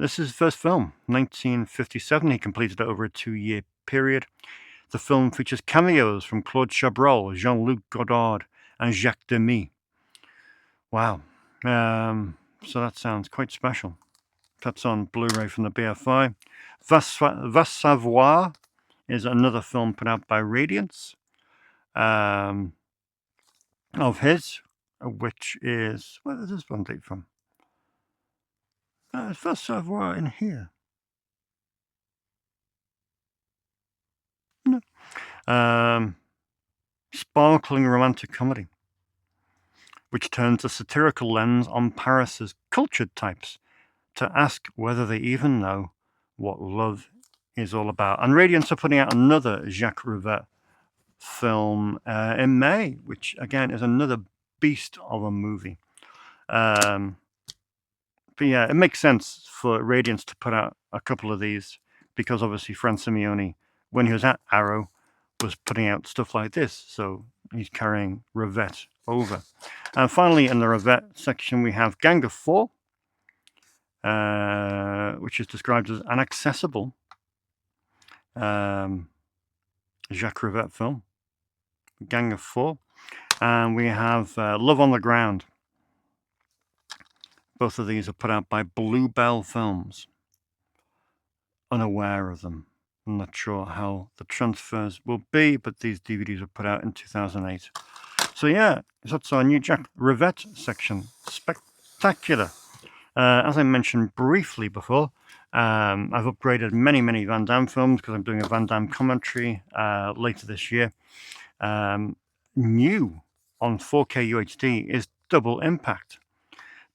This is his first film, 1957. He completed it over a 2-year period. The film features cameos from Claude Chabrol, Jean-Luc Godard, and Jacques Demy. Wow. So that sounds quite special. That's on Blu-ray from the BFI. Va Savoir is another film put out by Radiance of his, which is... Where is this one date from? Va Savoir in here. No. Sparkling romantic comedy, which turns a satirical lens on Paris's cultured types to ask whether they even know what love is all about. And Radiance are putting out another Jacques Rivette film in May, which again is another beast of a movie. But yeah, it makes sense for Radiance to put out a couple of these because obviously Fran Simeone, when he was at Arrow, was putting out stuff like this. So he's carrying Rivette over. And finally, in the Rivette section, we have Gang of Four, which is described as an accessible Jacques Rivette film. Gang of Four. And we have Love on the Ground. Both of these are put out by Bluebell Films. Unaware of them. I'm not sure how the transfers will be, but these DVDs were put out in 2008. So yeah, that's our new Jack Rivette section. Spectacular. As I mentioned briefly before, I've upgraded many Van Damme films because I'm doing a Van Damme commentary later this year. New on 4K UHD is Double Impact.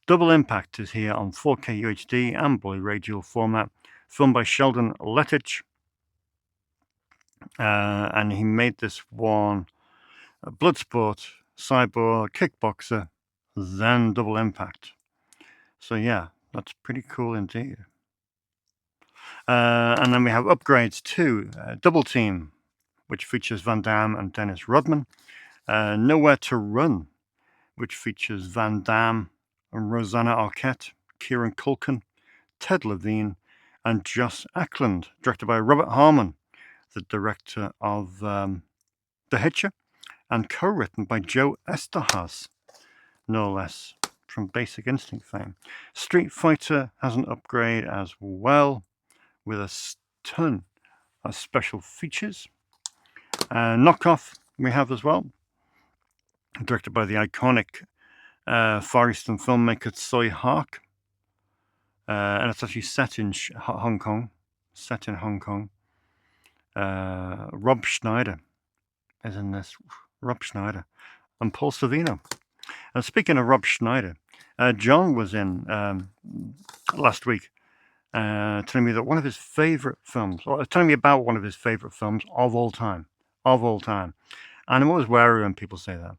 Double Impact is here on 4K UHD and Blu-ray dual format, filmed by Sheldon Lettich. And he made this one Bloodsport, Cyborg, Kickboxer, then Double Impact. So yeah, that's pretty cool indeed. And then we have upgrades to Double Team, which features Van Damme and Dennis Rodman. Nowhere to Run, which features Van Damme and Rosanna Arquette, Kieran Culkin, Ted Levine, and Joss Ackland, directed by Robert Harmon, the director of The Hitcher, and co-written by Joe Esterhazy, no less, from Basic Instinct fame. Street Fighter has an upgrade as well, with a ton of special features. Knockoff we have as well, directed by the iconic Far Eastern filmmaker Tsui Hark. And it's actually set in Hong Kong. Rob Schneider is in this. Rob Schneider and Paul Savino. And speaking of Rob Schneider, John was in last week telling me that one of his favorite films, or telling me about one of his favorite films of all time. And I'm always wary when people say that.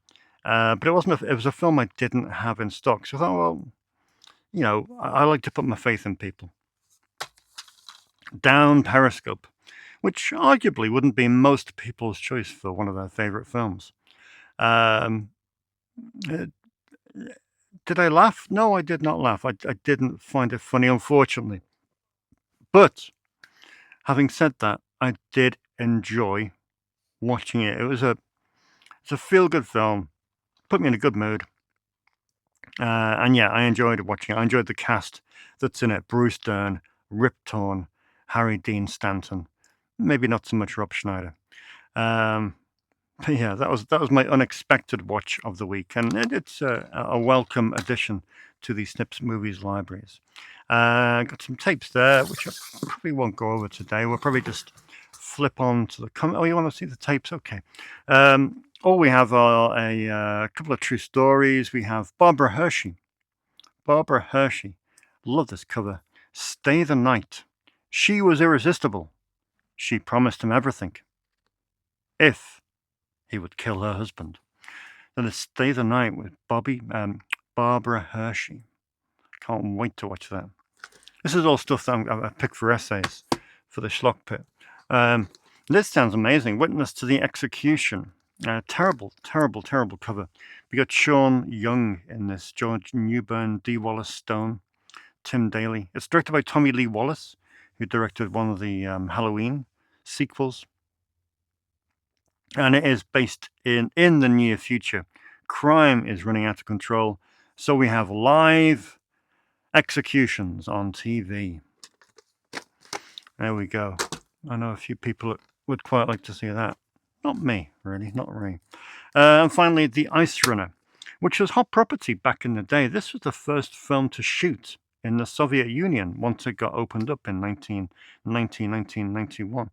But it wasn't. It was a film I didn't have in stock. So I thought, well, you know, I like to put my faith in people. Down Periscope, which arguably wouldn't be most people's choice for one of their favorite films. Did I laugh? No, I did not laugh. I didn't find it funny, unfortunately. But having said that, I did enjoy watching it. It's a feel-good film. Put me in a good mood. And yeah, I enjoyed watching it. I enjoyed the cast that's in it. Bruce Dern, Rip Torn, Harry Dean Stanton. Maybe not so much Rob Schneider. But yeah, that was my unexpected watch of the week, and it's a welcome addition to the Snips Movies libraries. Got some tapes there, which I probably won't go over today. We'll probably just flip on to the comment. Oh, you want to see the tapes? Okay. All we have are a couple of true stories. We have Barbara Hershey. Love this cover. Stay the Night. She was irresistible. She promised him everything. If he would kill her husband. Then it's Stay the Night with Barbara Hershey. Can't wait to watch that. This is all stuff that I picked for essays for the Schlock Pit. This sounds amazing. Witness to the Execution. Terrible cover. We got Sean Young in this, George Newbern, D. Wallace Stone, Tim Daly. It's directed by Tommy Lee Wallace, who directed one of the Halloween sequels. And it is based in the near future. Crime is running out of control, so we have live executions on TV. There we go. I know a few people that would quite like to see that. Not me, really, not me. And finally, The Ice Runner, which was hot property back in the day. This was the first film to shoot in the Soviet Union once it got opened up in 1991.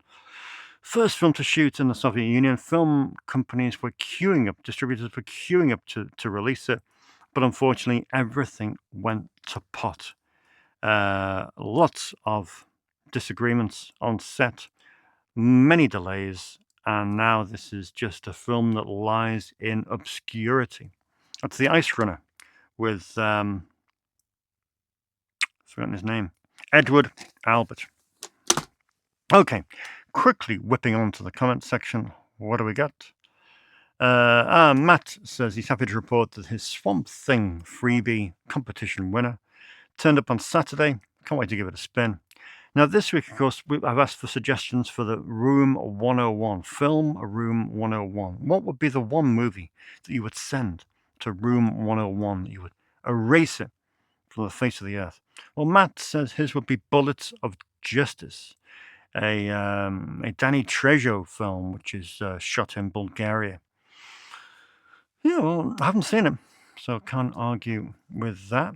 First film to shoot in the Soviet Union. Film companies were queuing up, distributors were queuing up to release it, but unfortunately everything went to pot. Lots of disagreements on set, many delays, and now this is just a film that lies in obscurity. That's The Ice Runner with, forgotten his name, Edward Albert. Okay, quickly whipping on to the comment section. What do we got? Matt says he's happy to report that his Swamp Thing freebie competition winner turned up on Saturday. Can't wait to give it a spin. Now, this week, of course, I've asked for suggestions for the Room 101, Film Room 101. What would be the one movie that you would send to Room 101? You would erase it from the face of the earth. Well, Matt says his would be Bullets of Justice, a Danny Trejo film, which is shot in Bulgaria. Yeah, well, I haven't seen it, so can't argue with that.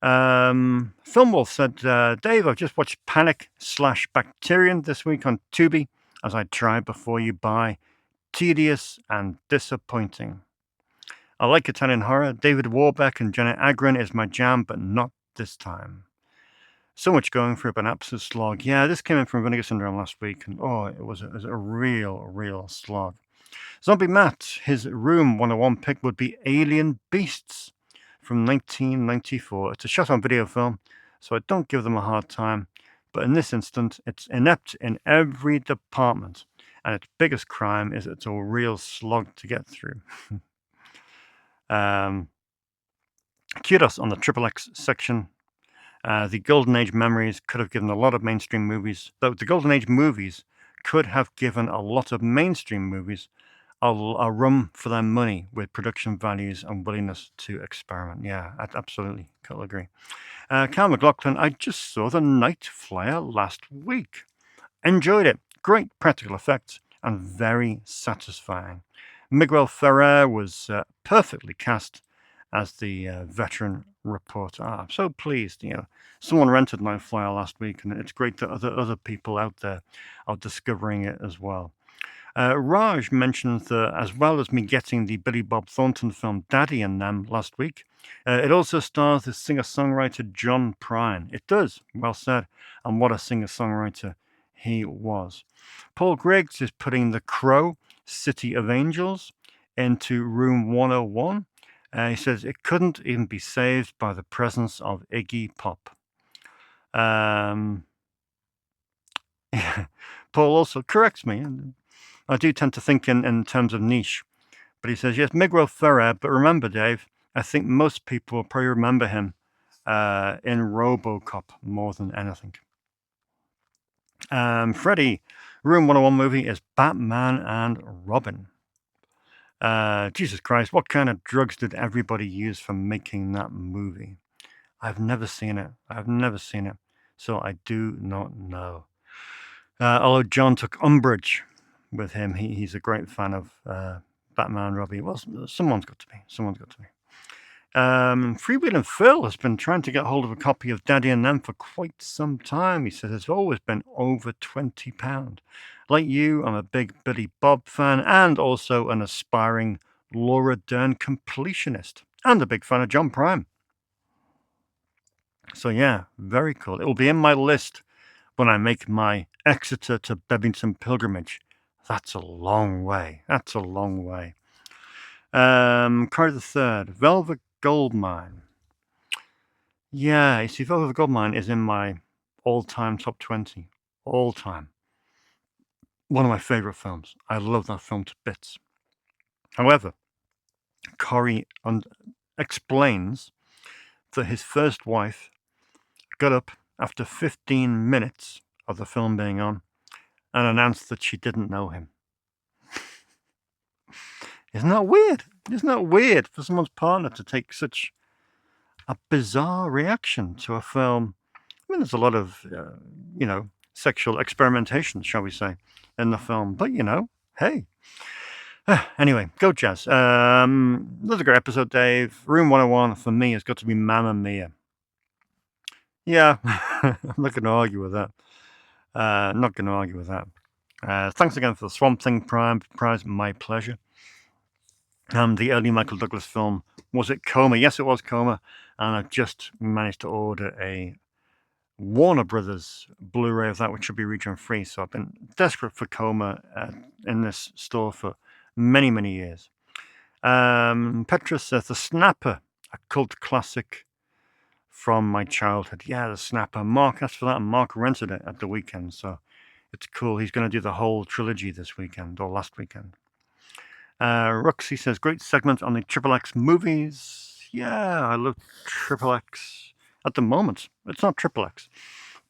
Film Wolf said, Dave, I've just watched Panic/Bacterian this week on Tubi as I try before you buy. Tedious and disappointing. I like Italian horror. David Warbeck and Janet Agron is my jam, but not this time. So much going for it, but an absolute slog. Yeah, this came in from Vinegar Syndrome last week, and it was a real slog. Zombie Matt, his Room 101 pick would be Alien Beasts from 1994. It's a shot on video film, so I don't give them a hard time. But in this instance, it's inept in every department, and its biggest crime is it's a real slog to get through. Kudos on the XXX section. The Golden Age memories could have given a lot of mainstream movies, though the Golden Age movies could have given a lot of mainstream movies a run for their money with production values and willingness to experiment. Yeah, I absolutely can't agree. Carl McLaughlin, I just saw The Night Flyer last week. Enjoyed it. Great practical effects and very satisfying. Miguel Ferrer was perfectly cast as the veteran reporter. I'm so pleased. Someone rented Night Flyer last week, and it's great that other people out there are discovering it as well. Raj mentions that as well as me getting the Billy Bob Thornton film Daddy and Them last week, it also stars the singer-songwriter John Prine. It does. Well said. And what a singer-songwriter he was. Paul Griggs is putting The Crow, City of Angels, into Room 101. He says it couldn't even be saved by the presence of Iggy Pop. Paul also corrects me. I do tend to think in terms of niche. But he says, yes, Miguel Ferrer, but remember, Dave, I think most people will probably remember him in RoboCop more than anything. Freddie, Room 101 movie is Batman and Robin. Jesus Christ, what kind of drugs did everybody use for making that movie? I've never seen it. So I do not know. Although John took umbrage with him. He's a great fan of Batman Robbie. Well, someone's got to be. Freewheeling Phil has been trying to get hold of a copy of Daddy and Them for quite some time. He says it's always been over £20. Like you, I'm a big Billy Bob fan and also an aspiring Laura Dern completionist and a big fan of John Prine. So yeah, very cool. It will be in my list when I make my Exeter to Bevington pilgrimage. That's a long way. Corey the Third, Velvet Goldmine. Yeah, you see, Velvet Goldmine is in my all-time top 20. All-time. One of my favorite films. I love that film to bits. However, Corey explains that his first wife got up after 15 minutes of the film being on and announced that she didn't know him. Isn't that weird for someone's partner to take such a bizarre reaction to a film? I mean, there's a lot of, sexual experimentation, shall we say, in the film. But, hey. Anyway, go Jazz. Another great episode, Dave. Room 101 for me has got to be Mamma Mia. Yeah, I'm not going to argue with that. Thanks again for the Swamp Thing prize. My pleasure. The early Michael Douglas film, was it Coma? Yes, it was Coma. And I've just managed to order a Warner Brothers Blu-ray of that, which should be region free. So I've been desperate for Coma in this store for many, many years. Petra says The Snapper, a cult classic from my childhood. Yeah, The Snapper. Mark asked for that, and Mark rented it at the weekend. So it's cool. He's going to do the whole trilogy this weekend, or last weekend. Roxy says, great segment on the XXX movies. Yeah, I love XXX. At the moment, it's not XXX,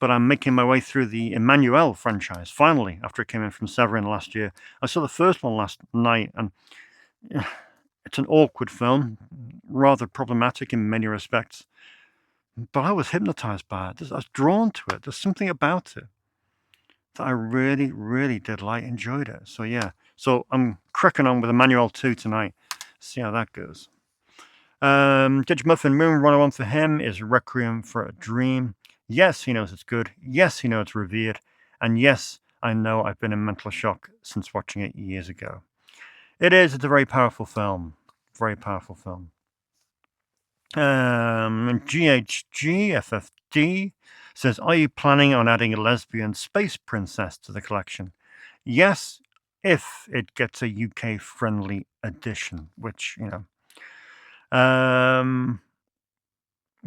but I'm making my way through the Emmanuel franchise, finally, after it came in from Severin last year. I saw the first one last night, and it's an awkward film, rather problematic in many respects, but I was hypnotized by it. I was drawn to it. There's something about it that I really, really did enjoyed it. So yeah, so I'm cracking on with Emmanuel 2 tonight. See how that goes. Judge Muffin, Moon 101 for him is Requiem for a Dream. Yes, he knows it's good. Yes, he knows it's revered. And yes, I know I've been in mental shock since watching it years ago. It is. It's a very powerful film. Very powerful film. GHGFFD says, are you planning on adding a lesbian space princess to the collection? Yes, if it gets a UK-friendly edition, which,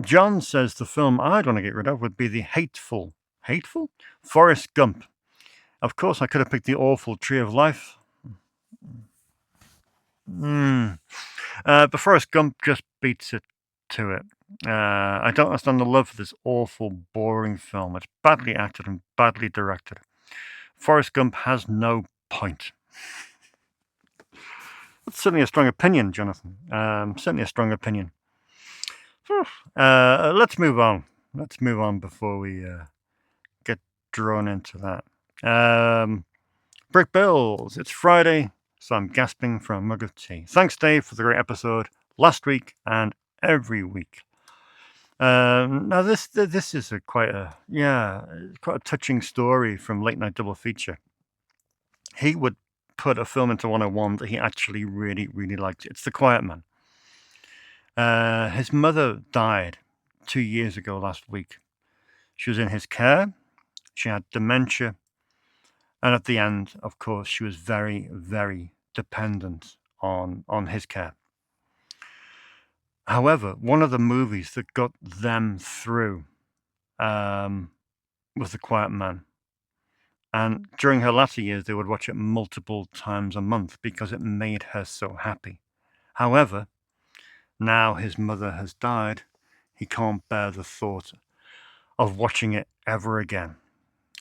John says the film I'd want to get rid of would be the hateful Forrest Gump. Of course, I could have picked the awful Tree of Life. But Forrest Gump just beats it to it. I don't understand the love for this awful, boring film. It's badly acted and badly directed. Forrest Gump has no point. That's certainly a strong opinion, Jonathan. Certainly a strong opinion. Let's move on. Let's move on before we get drawn into that. Brick Bills. It's Friday, so I'm gasping for a mug of tea. Thanks, Dave, for the great episode last week and every week. Now this is quite a touching story from Late Night Double Feature. He would put a film into 101 that he actually really, really liked. It's The Quiet Man. His mother died 2 years ago last week. She was in his care. She had dementia. And at the end, of course, she was very, very dependent on his care. However, one of the movies that got them through was The Quiet Man. And during her latter years, they would watch it multiple times a month because it made her so happy. However, now his mother has died, he can't bear the thought of watching it ever again.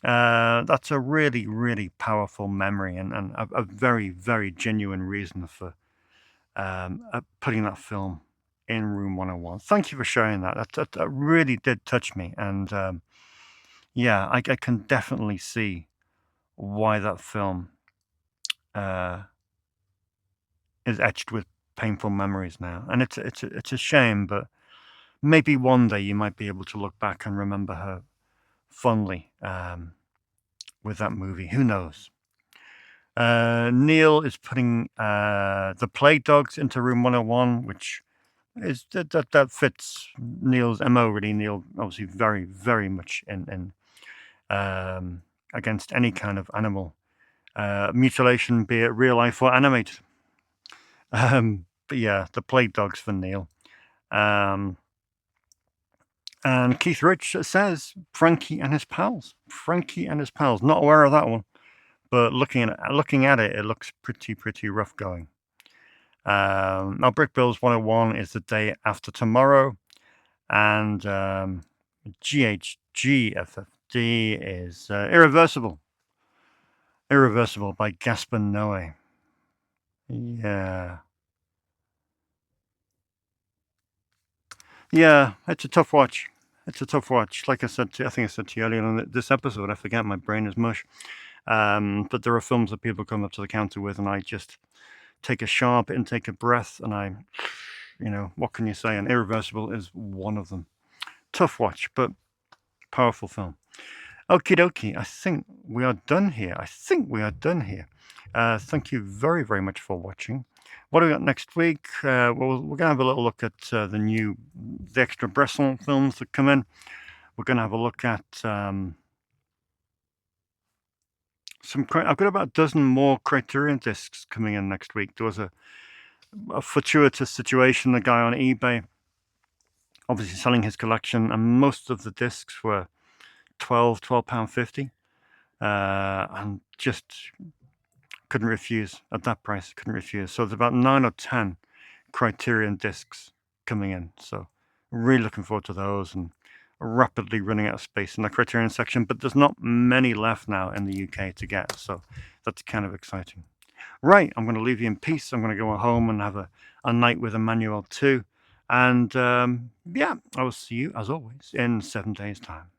That's a really, really powerful memory and a very, very genuine reason for putting that film in Room 101. Thank you for sharing that. That really did touch me. And I can definitely see why that film is etched with painful memories now. And it's a shame, but maybe one day you might be able to look back and remember her fondly with that movie. Who knows? Neil is putting The Plague Dogs into Room 101, which is that fits Neil's MO really. Neil obviously very, very much in against any kind of animal mutilation, be it real life or animated. But yeah, The Plague Dogs for Neil. And Keith Rich says Frankie and his pals. Frankie and his pals. Not aware of that one, but looking at it, it looks pretty rough going. Now, Brick Bills 101 is The Day After Tomorrow, and GHGFFD is Irreversible. Irreversible by Gaspar Noé. Yeah, it's a tough watch. Like I said, I think I said to you earlier on this episode, I forget, my brain is mush. But there are films that people come up to the counter with, and I just take a sharp intake of breath, and I, what can you say? And Irreversible is one of them. Tough watch, but powerful film. Okie dokie, I think we are done here. Thank you very, very much for watching. What do we got next week? Well, we're going to have a little look at the extra Bresson films that come in. We're going to have a look at I've got about a dozen more Criterion discs coming in next week. There was a fortuitous situation. The guy on eBay, obviously selling his collection, and most of the discs were £12.50, and just couldn't refuse at that price. So there's about 9 or 10 Criterion discs coming in. So really looking forward to those, and rapidly running out of space in the Criterion section, but there's not many left now in the UK to get, so that's kind of exciting. Right, I'm going to leave you in peace. I'm going to go home and have a night with Emmanuel too, and I will see you as always in 7 days' time.